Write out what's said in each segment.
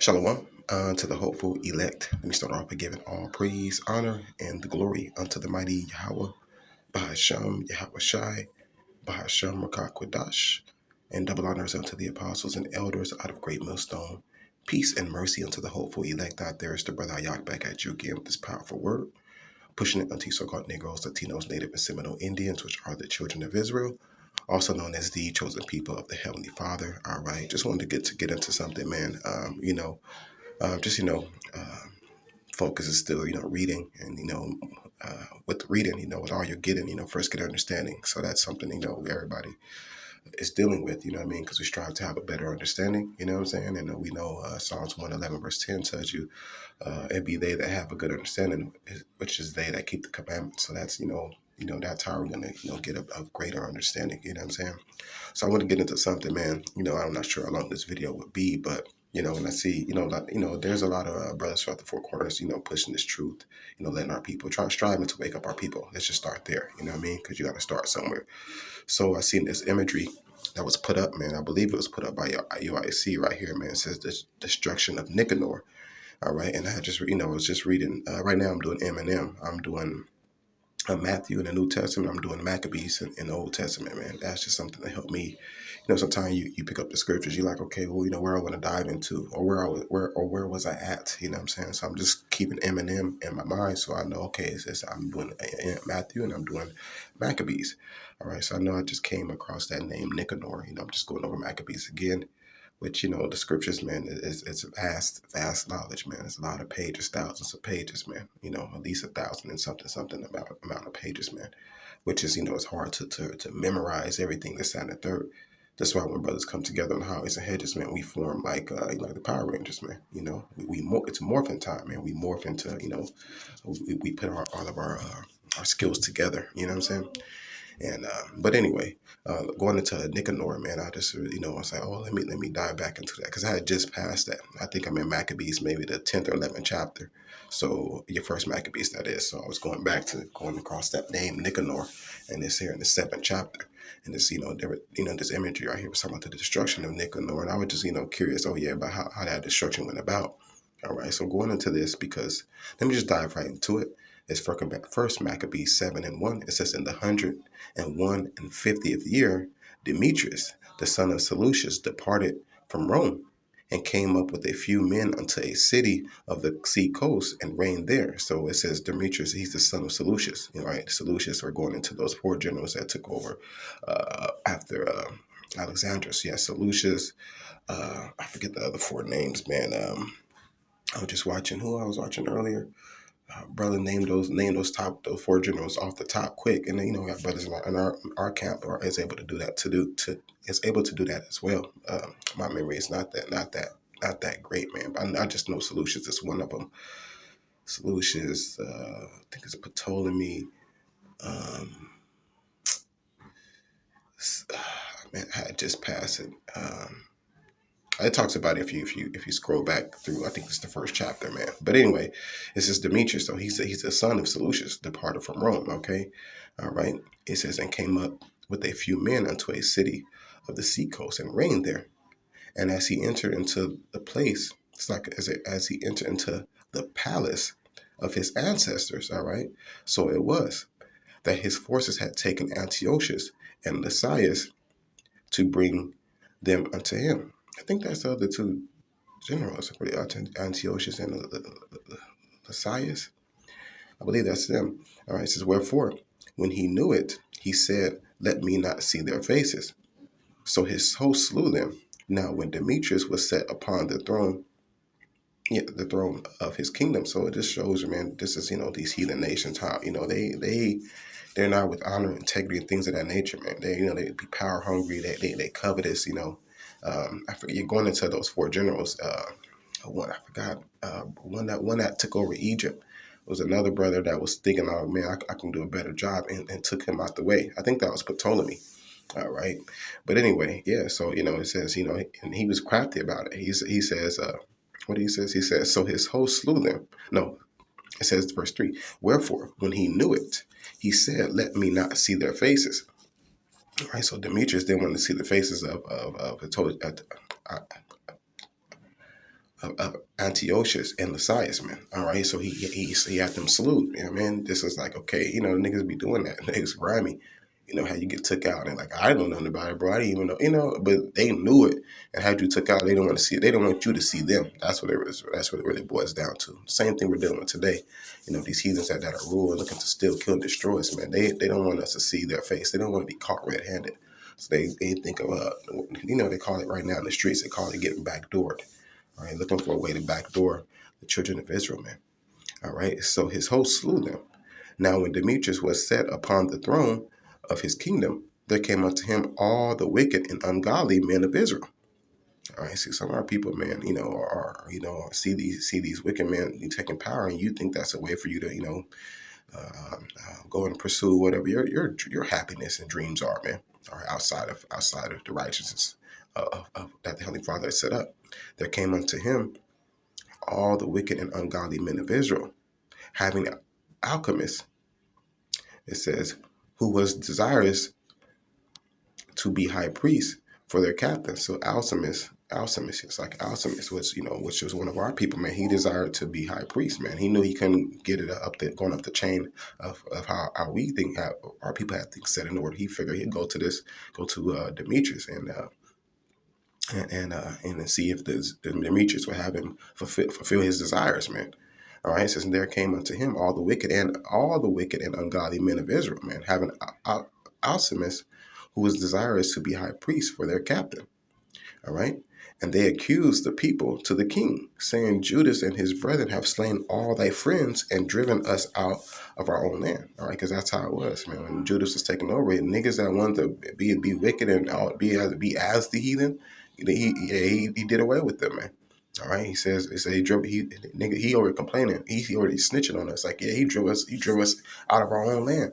Shalom to the hopeful elect. Let me start off by giving all praise, honor, and the glory unto the mighty Yahweh, Bahasham, Yahweh Shai, Bahasham, Rakakwadash, and double honors unto the apostles and elders out of great millstone. Peace and mercy unto the hopeful elect out there. It's the brother Ayak back at you again with this powerful word, pushing it unto you so-called Negroes, Latinos, Native, and Seminole Indians, which are the children of Israel, also known as the chosen people of the Heavenly Father. All right, just wanted to get into something, man. Just focus is still reading, and with the reading, with all you're getting, first get understanding. So that's something everybody is dealing with. You know what I mean? Because we strive to have a better understanding. You know what I'm saying? And we know Psalms 111 verse 10 tells you, "It be they that have a good understanding, which is they that keep the commandments." So that's that's how we're gonna get a greater understanding. You know what I'm saying? So I want to get into something, man. I'm not sure how long this video would be, but when I see, there's a lot of brothers throughout the four corners, pushing this truth, letting our people striving to wake up our people. Let's just start there. You know what I mean? Because you got to start somewhere. So I seen this imagery that was put up, man. I believe it was put up by UIC right here, man. It says the destruction of Nicanor. All right, and I just, was just reading. Right now, I'm doing Eminem. I'm doing Matthew in the New Testament. I'm doing Maccabees in the Old Testament, man. That's just something that helped me. Sometimes you pick up the scriptures, you're like, okay, well, where I want to dive into, or where was I at? You know what I'm saying? So I'm just keeping Eminem in my mind, so I know, okay, I'm doing Matthew and I'm doing Maccabees. All right, so I know I just came across that name Nicanor. I'm just going over Maccabees again, which the scriptures, man, it's vast knowledge, man. It's a lot of pages, thousands of pages, man. At least 1,000 and something about amount of pages, man. Which is it's hard to memorize everything that's on the third. That's why when brothers come together on highways and hedges, man, we form like the Power Rangers, man. It's morphing time, man. We morph into we put all of our skills together. You know what I'm saying? And but anyway, going into Nicanor, man, I just I was like, oh, let me dive back into that because I had just passed that. I think I'm in Maccabees, maybe the 10th or 11th chapter. So your first Maccabees, that is. So I was going across that name Nicanor, and it's here in the 7th chapter. And this, this imagery right here was talking about the destruction of Nicanor, and I was just curious, about how that destruction went about. All right, so going into this, because let me just dive right into it. It's first Maccabees 7:1. It says, in the 151st year, Demetrius, the son of Seleucus, departed from Rome and came up with a few men unto a city of the sea coast and reigned there. So it says Demetrius, he's the son of Seleucus. Right? Seleucus are going into those four generals that took over after Alexandrus. Yeah, Seleucus. I forget the other four names, man. I was just watching who I was watching earlier. Brother, name those four generals off the top quick, and then we have brothers in our camp are is able to do that is able to do that as well. My memory is not that great, man. But I just know Seleucus is one of them. Seleucus, I think it's Ptolemy. Man, I had just passed it. It talks about it if you scroll back through. I think it's the first chapter, man. But anyway, it says Demetrius. So he's the son of Seleucus, departed from Rome. Okay, all right. It says, and came up with a few men unto a city of the sea coast and reigned there. And as he entered into the place, it's like as he entered into the palace of his ancestors. All right. So it was that his forces had taken Antiochus and Lysias to bring them unto him. I think that's the other two generals, Antiochus and Lysias. I believe that's them. All right, it says, wherefore, when he knew it, he said, let me not see their faces. So his host slew them. Now, when Demetrius was set upon the throne of his kingdom, so it just shows you, man, this is, these heathen nations, how, they're not with honor, integrity, and things of that nature, man. They be power hungry, they covetous, I forget, you're going into those four generals. One I forgot. One that took over Egypt was another brother that was thinking, oh man, I can do a better job, and took him out the way. I think that was Ptolemy. All right, but anyway, yeah. So it says, and he was crafty about it. He says, what he says? He says, so his host slew them. No, it says verse 3. Wherefore, when he knew it, he said, let me not see their faces. All right, so Demetrius didn't want to see the faces of of Antiochus and Lysias, man. All right, so he had them salute. You know, man, this is like, okay, you know, niggas be doing that. Niggas grimy. You know how you get took out, and like, I don't know nothing about it, bro. I didn't even know, you know, but they knew it. And how you took out, they don't want to see it. They don't want you to see them. That's what it is. That's what it really boils down to. Same thing we're dealing with today. You know, these heathens that are ruling, looking to steal, kill, and destroy us, man. They don't want us to see their face. They don't want to be caught red-handed. So they think of, you know, they call it right now in the streets, they call it getting backdoored. All right, looking for a way to backdoor the children of Israel, man. All right, so his host slew them. Now, when Demetrius was set upon the throne of his kingdom, there came unto him all the wicked and ungodly men of Israel. All right, see, some of our people, man, you know, are see these wicked men taking power, and you think that's a way for you to, you know, go and pursue whatever your happiness and dreams are, man, or outside of the righteousness that the Heavenly Father has set up. There came unto him all the wicked and ungodly men of Israel, having alchemists, it says, who was desirous to be high priest for their captain. So Alcimus, it's like Alcimus was, you know, which was one of our people, man. He desired to be high priest, man. He knew he couldn't get it going up the chain of how we think how our people have things set in order. He figured he'd go to Demetrius and see if the Demetrius would have him fulfill his desires, man. All right, it says, and there came unto him all the wicked and ungodly men of Israel, man, having Alcimus, who was desirous to be high priest for their captain. All right, and they accused the people to the king, saying, Judas and his brethren have slain all thy friends and driven us out of our own land. All right, because that's how it was, man. When Judas was taking over, niggas that wanted to be wicked and be as the heathen, he did away with them, man. All right, he already complaining. He already snitching on us. Like, yeah, he drove us out of our own land.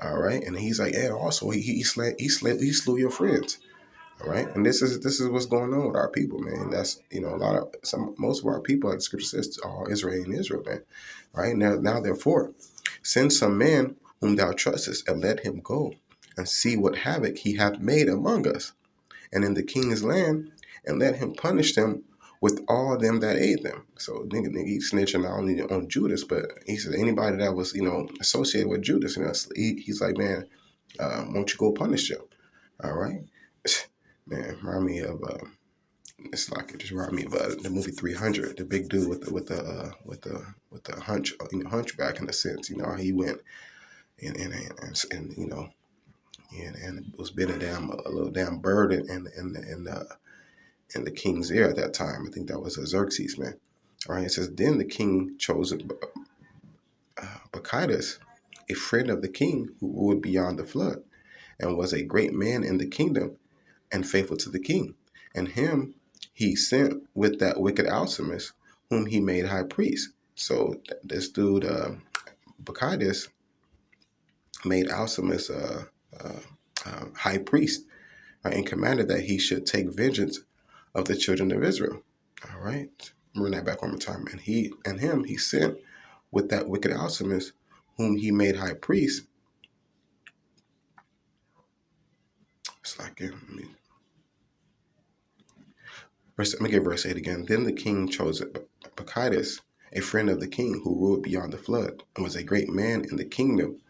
All right, and he's like, yeah, also he slew your friends. All right, and this is what's going on with our people, man. That's, you know, most of our people, like Scripture says, are Israel and Israel, man. All right, now therefore, send some man whom thou trustest, and let him go and see what havoc he hath made among us, and in the king's land, and let him punish them with all them that aid them. So nigga, he's snitching not only on Judas, but he said anybody that was, you know, associated with Judas, you know, he's like, man, won't you go punish them? All right, man, remind me of it's like it just remind me of the movie 300, the big dude with the hunchback in a sense, you know, he went and you know, and was bitten down a little damn bird in the king's ear at that time. I think that was Xerxes, man. All right, it says, then the king chose Bacchides, a friend of the king who ruled beyond the flood, and was a great man in the kingdom and faithful to the king. And him he sent with that wicked Alcimus, whom he made high priest. So this dude, Bacchides, made Alcimus high priest, right, and commanded that he should take vengeance of the children of Israel. All right, bring that back one more time. And him he sent with that wicked Alcimus, whom he made high priest. It's like, let me get verse 8 again. Then the king chose Bacchides, a friend of the king who ruled beyond the flood, and was a great man in the kingdom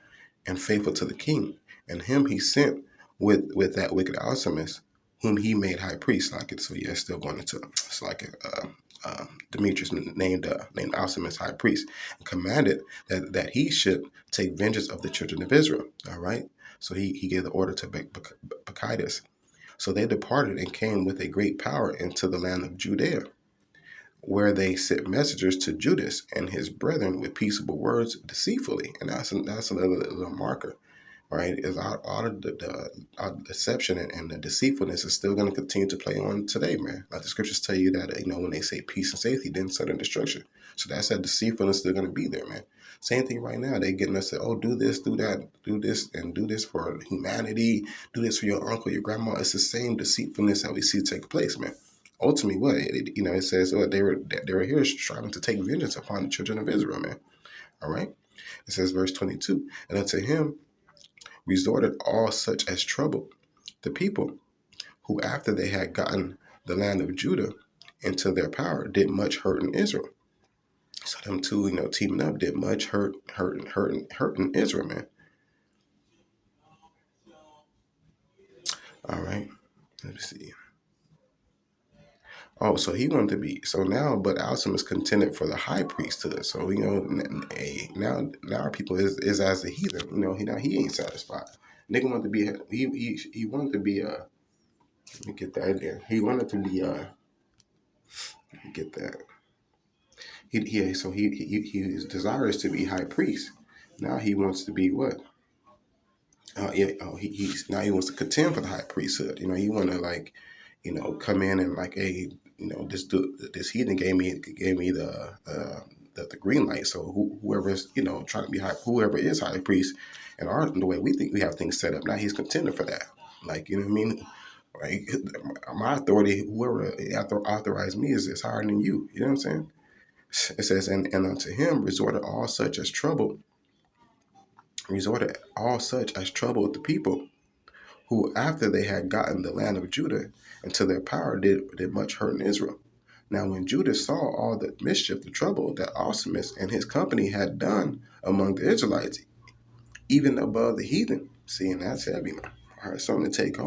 and faithful to the king. And him he sent with that wicked Alcimus, whom he made high priest. Like it, so yeah, it's still going into it's like Demetrius named Alcimus high priest, and commanded that he should take vengeance of the children of Israel. All right, so he gave the order to Bacchides. So they departed and came with a great power into the land of Judea, where they sent messengers to Judas and his brethren with peaceable words deceitfully. And that's another little marker, right? Is out of the deception and the deceitfulness is still going to continue to play on today, man. Like the scriptures tell you that, you know, when they say peace and safety, then sudden destruction. So that's that deceitfulness still going to be there, man. Same thing right now. They getting us to, oh, do this, do that, do this, and do this for humanity. Do this for your uncle, your grandma. It's the same deceitfulness that we see take place, man. Ultimately, what it says, they were here striving to take vengeance upon the children of Israel, man. All right. It says, verse 22, and unto him resorted all such as troubled the people, who after they had gotten the land of Judah into their power did much hurt in Israel. So them two, teaming up did much hurt in Israel, man. All right. Let me see. Oh, so he wanted to be so now, but Alcim is contended for the high priesthood. So now our people is as a heathen. He ain't satisfied. Nigga wanted to be he wanted to be let me get that again. He wanted to be let me get that. He is desirous to be high priest. Now he wants to be what? Yeah. Oh, he's now he wants to contend for the high priesthood. He want to come in and like, hey, this heathen gave me the green light. So whoever's trying to be high, whoever is high priest, and the way we think we have things set up, now he's contending for that. Like, you know what I mean? Like, my authority, whoever authorized me is higher than you. You know what I'm saying? It says, and unto him resorted all such as troubled the people, who after they had gotten the land of Judah into their power did much hurt in Israel. Now when Judah saw all the mischief, the trouble that Alcimus and his company had done among the Israelites, even above the heathen, seeing that's heavy, man. All right, something to take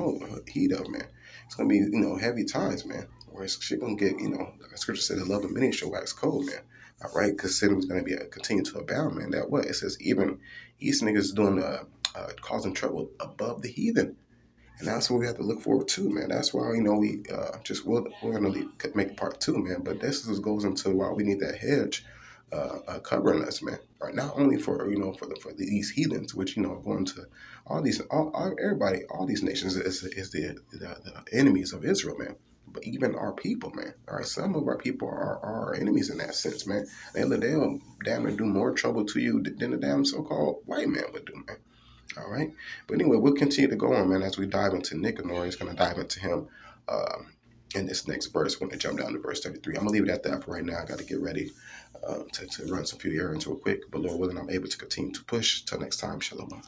heed of, man. It's gonna be, heavy times, man. Where shit gonna get, like the scripture said, the love of many shall wax cold, man. All right, because sin was gonna be continue to abound, man. That what it says, even these niggas doing causing trouble above the heathen. And that's what we have to look forward to, man. That's why, we we're going to make part two, man. But this goes into why we need that hedge covering us, man. Right? Not only for, for these heathens, which, going to everybody, all these nations is the enemies of Israel, man. But even our people, man. All right, some of our people are our enemies in that sense, man. They'll damn near do more trouble to you than the damn so-called white man would do, man. All right. But anyway, we'll continue to go on, man, as we dive into Nicanor. He's going to dive into him in this next verse. We're going to jump down to verse 33. I'm going to leave it at that for right now. I got to get ready to run some few errands real quick. But Lord willing, I'm able to continue to push. Till next time, shalom.